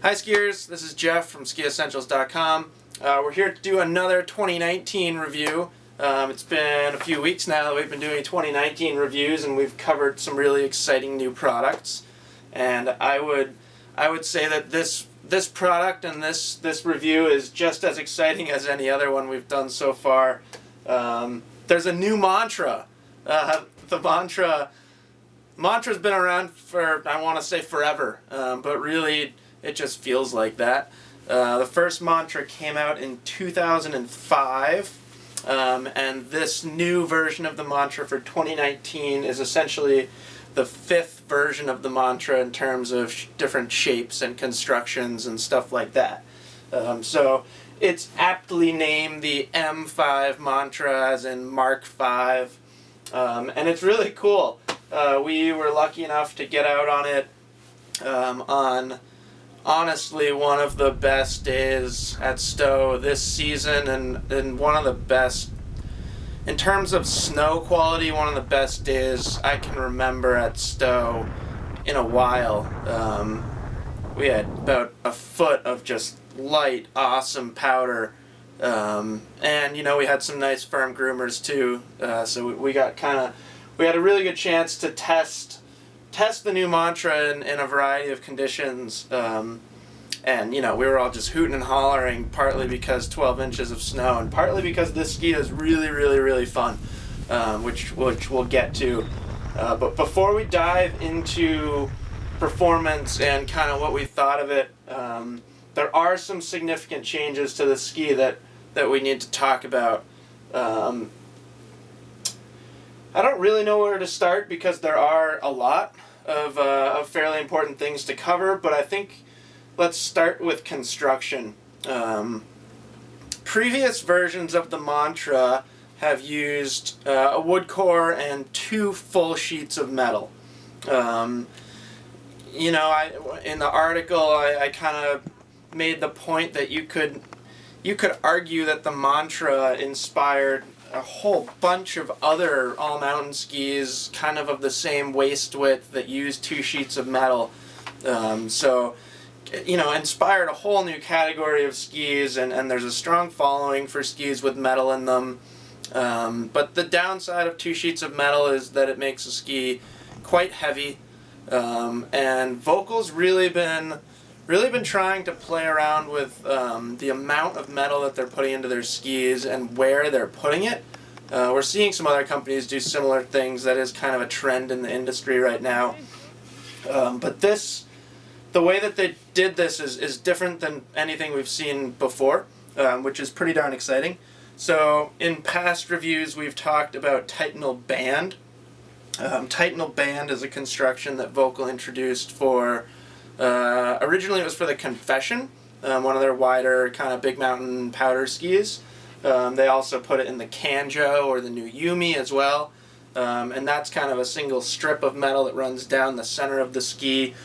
Hi skiers, this is Jeff from Skiessentials.com. We're here to do another 2019 review. It's been a few weeks now that we've been doing 2019 reviews, and we've covered some really exciting new products. And I would say that this product and this review is just as exciting as any other one we've done so far. There's a new mantra. The mantra's been around for, I want to say, forever, but really it just feels like that. The first mantra came out in 2005, and this new version of the mantra for 2019 is essentially the fifth version of the mantra in terms of different shapes and constructions and stuff like that. So it's aptly named the M5 Mantra, as in Mark V, and it's really cool. We were lucky enough to get out on it on honestly one of the best days at Stowe this season, and one of the best, in terms of snow quality, one of the best days I can remember at Stowe in a while. We had about a foot of just light, awesome powder, and we had some nice firm groomers too, so we had a really good chance to test the new mantra in a variety of conditions, and we were all just hooting and hollering, partly because 12 inches of snow and partly because this ski is really fun, which we'll get to. But before we dive into performance and kind of what we thought of it, there are some significant changes to the ski that we need to talk about. I don't really know where to start because there are a lot of fairly important things to cover, but I think let's start with construction. Previous versions of the mantra have used a wood core and two full sheets of metal. In the article I kind of made the point that you could argue that the mantra inspired a whole bunch of other all-mountain skis kind of the same waist width that use two sheets of metal. Inspired a whole new category of skis, and there's a strong following for skis with metal in them. But the downside of two sheets of metal is that it makes a ski quite heavy. And Volkl's really been trying to play around with the amount of metal that they're putting into their skis and where they're putting it. We're seeing some other companies do similar things. That is kind of a trend in the industry right now. But the way that they did this is different than anything we've seen before, which is pretty darn exciting. So in past reviews we've talked about Titanal Band. Titanal Band is a construction that Volkl introduced for, originally it was for the Confession, one of their wider kind of big mountain powder skis. They also put it in the Kanjo or the new Yumi as well, and that's kind of a single strip of metal that runs down the center of the ski.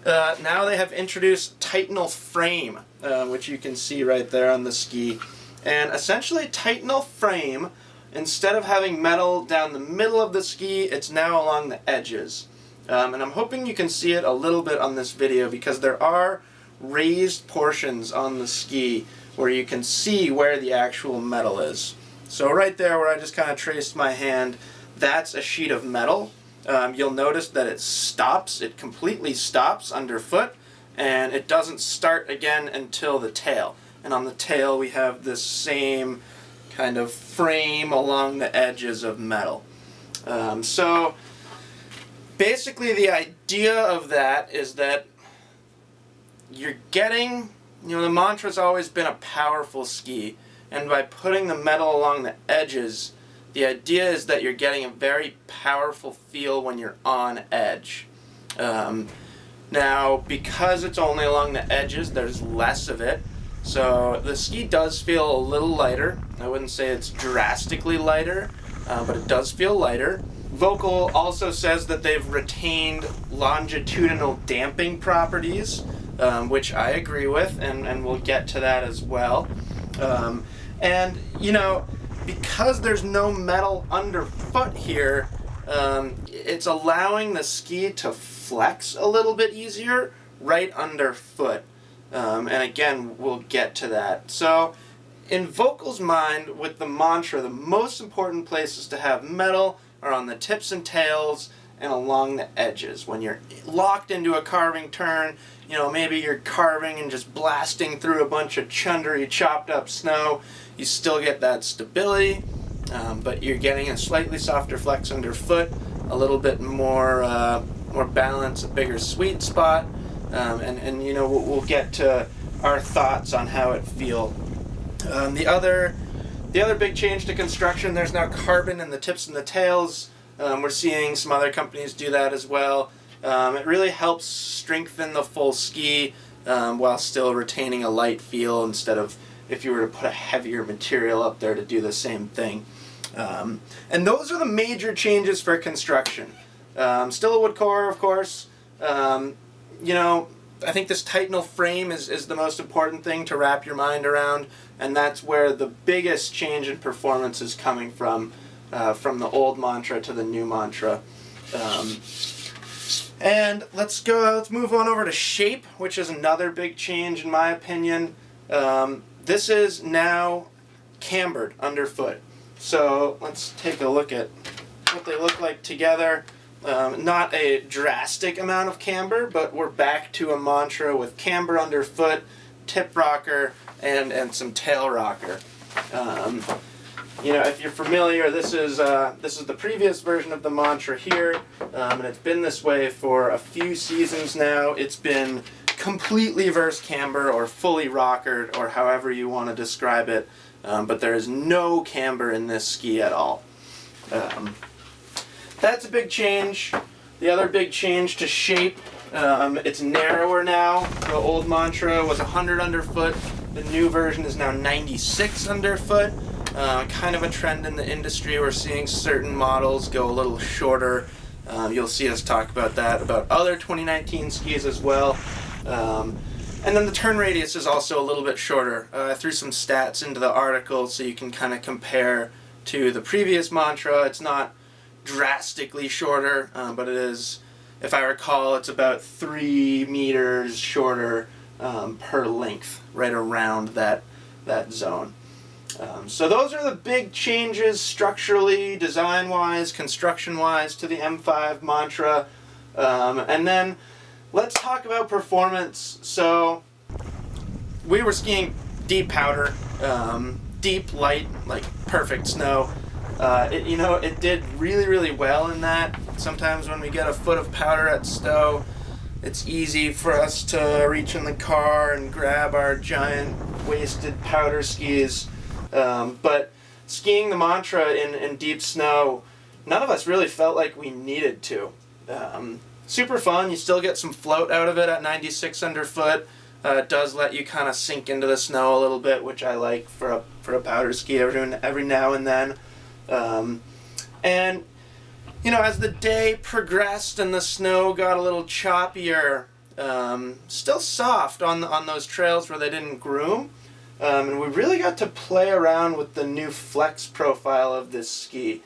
Now they have introduced Titanal Frame, which you can see right there on the ski. And essentially Titanal Frame, instead of having metal down the middle of the ski, it's now along the edges. And I'm hoping you can see it a little bit on this video because there are raised portions on the ski where you can see where the actual metal is. So right there where I just kind of traced my hand, that's a sheet of metal. You'll notice that it completely stops underfoot, and it doesn't start again until the tail. And on the tail we have this same kind of frame along the edges of metal. So basically the idea of that is that you're getting, the mantra's always been a powerful ski, and by putting the metal along the edges, the idea is that you're getting a very powerful feel when you're on edge. Now, because it's only along the edges, there's less of it, so the ski does feel a little lighter. I wouldn't say it's drastically lighter, but it does feel lighter. Volkl also says that they've retained longitudinal damping properties, which I agree with, and we'll get to that as well. And, because there's no metal underfoot here, it's allowing the ski to flex a little bit easier right underfoot. And again, we'll get to that. So in Volkl's mind, with the Mantra, the most important places to have metal are on the tips and tails and along the edges. When you're locked into a carving turn, maybe you're carving and just blasting through a bunch of chundery, chopped up snow, you still get that stability, but you're getting a slightly softer flex underfoot, a little bit more balance, a bigger sweet spot, and we'll get to our thoughts on how it feels. The other big change to construction, there's now carbon in the tips and the tails. We're seeing some other companies do that as well. It really helps strengthen the full ski while still retaining a light feel instead of if you were to put a heavier material up there to do the same thing. And those are the major changes for construction. Still a wood core, of course. I think this Titanal frame is the most important thing to wrap your mind around, and that's where the biggest change in performance is coming from the old Mantra to the new Mantra. And let's move on over to shape, which is another big change in my opinion. This is now cambered underfoot. So let's take a look at what they look like together. Not a drastic amount of camber, but we're back to a Mantra with camber underfoot, tip rocker, and some tail rocker. If you're familiar, this is the previous version of the Mantra here, and it's been this way for a few seasons now. It's been completely verse camber or fully rockered, or however you want to describe it, but there is no camber in this ski at all. That's a big change. The other big change to shape, it's narrower now. The old Mantra was 100 underfoot. The new version is now 96 underfoot. Kind of a trend in the industry. We're seeing certain models go a little shorter. You'll see us talk about that, about other 2019 skis as well. And then the turn radius is also a little bit shorter. I threw some stats into the article so you can kind of compare to the previous Mantra. It's not drastically shorter, but it is, if I recall, it's about 3 meters shorter per length, right around that zone. So those are the big changes structurally, design-wise, construction-wise to the M5 Mantra. And then let's talk about performance. So we were skiing deep powder, deep, light, like perfect snow. It did really, really well in that. Sometimes when we get a foot of powder at Stowe, it's easy for us to reach in the car and grab our giant wasted powder skis. But skiing the Mantra in deep snow, none of us really felt like we needed to. Super fun. You still get some float out of it at 96 underfoot. It does let you kind of sink into the snow a little bit, which I like for a powder ski every now and then. And as the day progressed and the snow got a little choppier, still soft on those trails where they didn't groom, and we really got to play around with the new flex profile of this ski.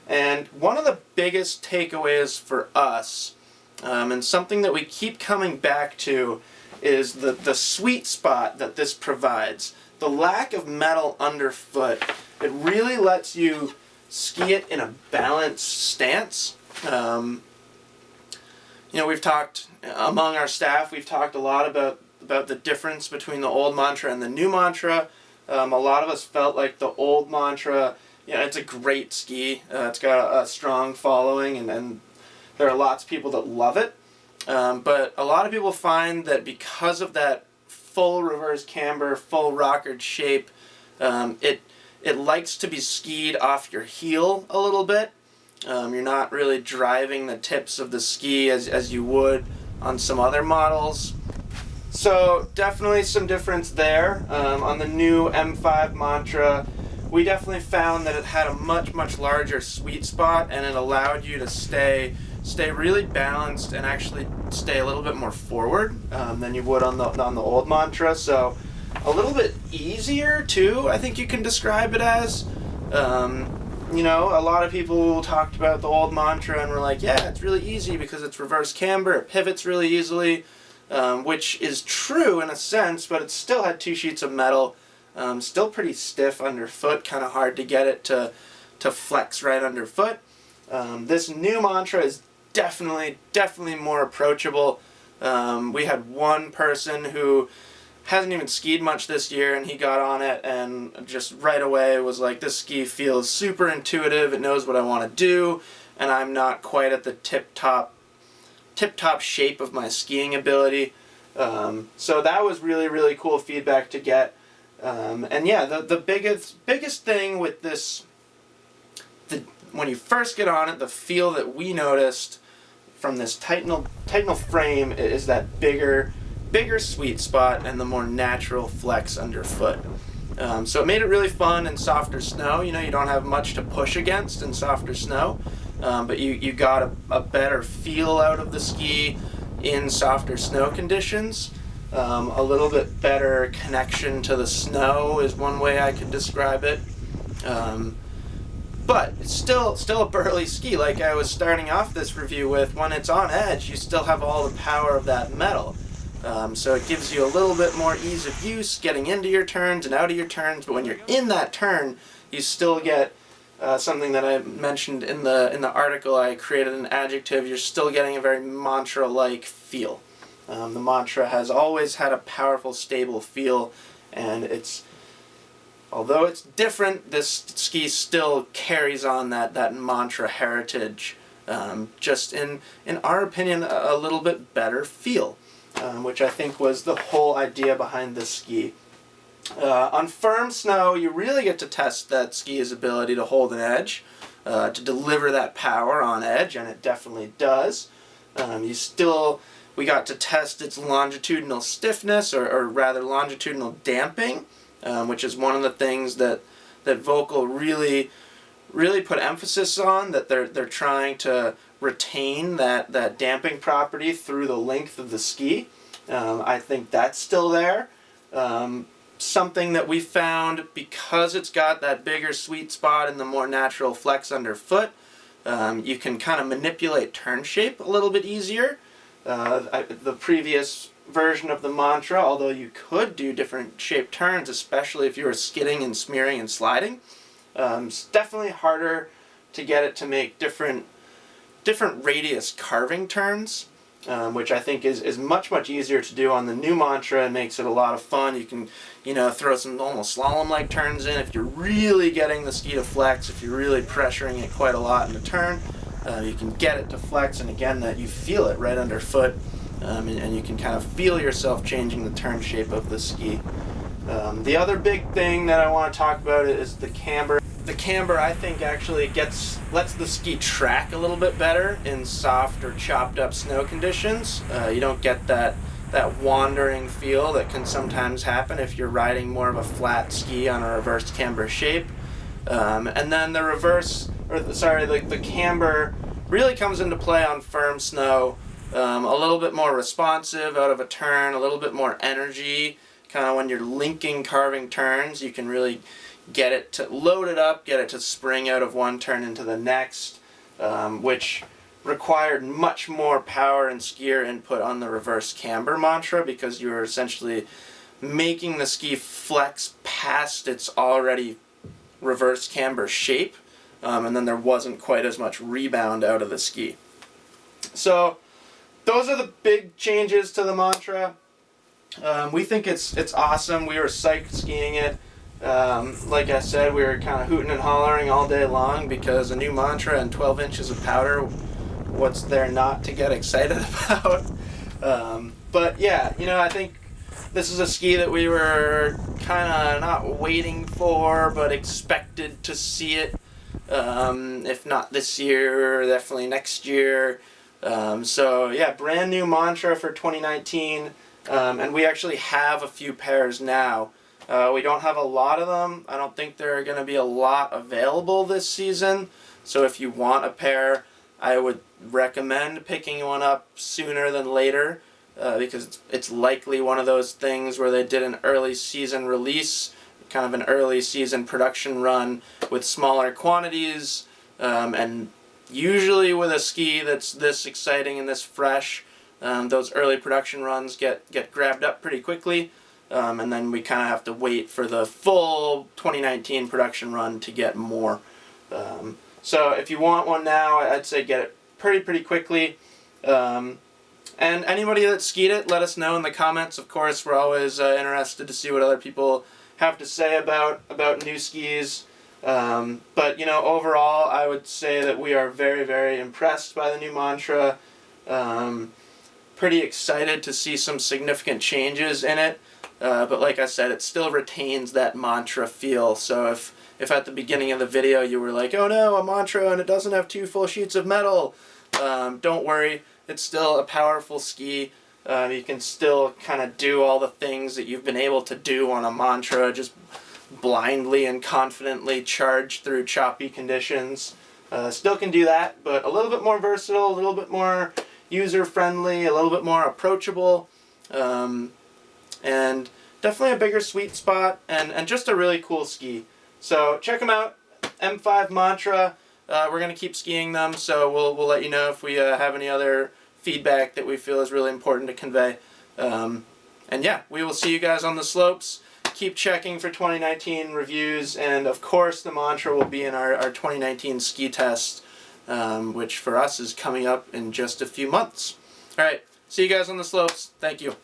And one of the biggest takeaways for us, and something that we keep coming back to, is the sweet spot that this provides. The lack of metal underfoot, it really lets you ski it in a balanced stance. We've talked, among our staff, we've talked a lot about the difference between the old Mantra and the new Mantra. A lot of us felt like the old Mantra, it's a great ski. It's got a strong following, and there are lots of people that love it. But a lot of people find that because of that full reverse camber, full rockered shape, it likes to be skied off your heel a little bit. You're not really driving the tips of the ski as you would on some other models. So definitely some difference there. On the new M5 Mantra, we definitely found that it had a much, much larger sweet spot, and it allowed you to stay really balanced and actually stay a little bit more forward than you would on the old Mantra. So a little bit easier too, I think you can describe it as. A lot of people talked about the old Mantra and were like, yeah, it's really easy because it's reverse camber, it pivots really easily. which is true in a sense, but it still had 2 sheets of metal, still pretty stiff underfoot, kind of hard to get it to flex right underfoot. This new Mantra is definitely more approachable. We had one person who hasn't even skied much this year, and he got on it and just right away was like, this ski feels super intuitive, it knows what I want to do, and I'm not quite at the tip-top shape of my skiing ability. So that was really cool feedback to get. And yeah, the biggest thing with this, when you first get on it, the feel that we noticed from this Titanal frame is that bigger sweet spot and the more natural flex underfoot. So it made it really fun in softer snow. You don't have much to push against in softer snow, but you got a better feel out of the ski in softer snow conditions. A little bit better connection to the snow is one way I could describe it. But it's still a burly ski. Like I was starting off this review with, when it's on edge, you still have all the power of that metal. So it gives you a little bit more ease of use getting into your turns and out of your turns, but when you're in that turn, you still get something that I mentioned in the article. I created an adjective. You're still getting a very Mantra-like feel. The Mantra has always had a powerful, stable feel, and although it's different, this ski still carries on that Mantra heritage. Just in our opinion, a little bit better feel. Which I think was the whole idea behind this ski. On firm snow, you really get to test that ski's ability to hold an edge, to deliver that power on edge, and it definitely does. We got to test its longitudinal stiffness, or rather longitudinal damping, which is one of the things that Volkl really put emphasis on, that they're trying to retain that damping property through the length of the ski. I think that's still there. Something that we found, because it's got that bigger sweet spot and the more natural flex underfoot, you can kind of manipulate turn shape a little bit easier. The previous version of the Mantra, although you could do different shaped turns, especially if you were skidding and smearing and sliding, it's definitely harder to get it to make different radius carving turns, which I think is much easier to do on the new Mantra. It makes it a lot of fun. You can throw some almost slalom-like turns in if you're really getting the ski to flex, if you're really pressuring it quite a lot in the turn. You can get it to flex, and again, that you feel it right underfoot, and you can kind of feel yourself changing the turn shape of the ski. The other big thing that I want to talk about is the camber. The camber, I think, actually lets the ski track a little bit better in soft or chopped up snow conditions. You don't get that wandering feel that can sometimes happen if you're riding more of a flat ski on a reversed camber shape. And then the camber really comes into play on firm snow. A little bit more responsive out of a turn, a little bit more energy. Kind of when you're linking carving turns, you can really get it to load it up, get it to spring out of one turn into the next, which required much more power and skier input on the reverse camber Mantra, because you were essentially making the ski flex past its already reverse camber shape, and then there wasn't quite as much rebound out of the ski. So those are the big changes to the Mantra. We think it's awesome. We were psyched skiing it. Like I said, we were kind of hooting and hollering all day long because a new Mantra and 12 inches of powder, what's there not to get excited about? But yeah, I think this is a ski that we were kind of not waiting for, but expected to see it, if not this year, definitely next year. So yeah, brand new Mantra for 2019, and we actually have a few pairs now. We don't have a lot of them. I don't think there are going to be a lot available this season. So if you want a pair, I would recommend picking one up sooner than later, because it's likely one of those things where they did an early season release, kind of an early season production run with smaller quantities, and usually with a ski that's this exciting and this fresh, those early production runs get grabbed up pretty quickly, and then we kind of have to wait for the full 2019 production run to get more. So if you want one now, I'd say get it pretty quickly. And anybody that skied it, let us know in the comments. Of course, we're always interested to see what other people have to say about new skis. But overall, I would say that we are very impressed by the new Mantra. Pretty excited to see some significant changes in it. But like I said, it still retains that Mantra feel. So if at the beginning of the video you were like, oh no, a Mantra and it doesn't have 2 full sheets of metal, don't worry. It's still a powerful ski. You can still kind of do all the things that you've been able to do on a Mantra, just blindly and confidently charge through choppy conditions. Still can do that, but a little bit more versatile, a little bit more user-friendly, a little bit more approachable, and definitely a bigger sweet spot, and just a really cool ski. So check them out, M5 Mantra. We're going to keep skiing them, so we'll let you know if we have any other feedback that we feel is really important to convey. And yeah, we will see you guys on the slopes. Keep checking for 2019 reviews, and of course the Mantra will be in our 2019 ski test, which for us is coming up in just a few months. Alright, see you guys on the slopes. Thank you.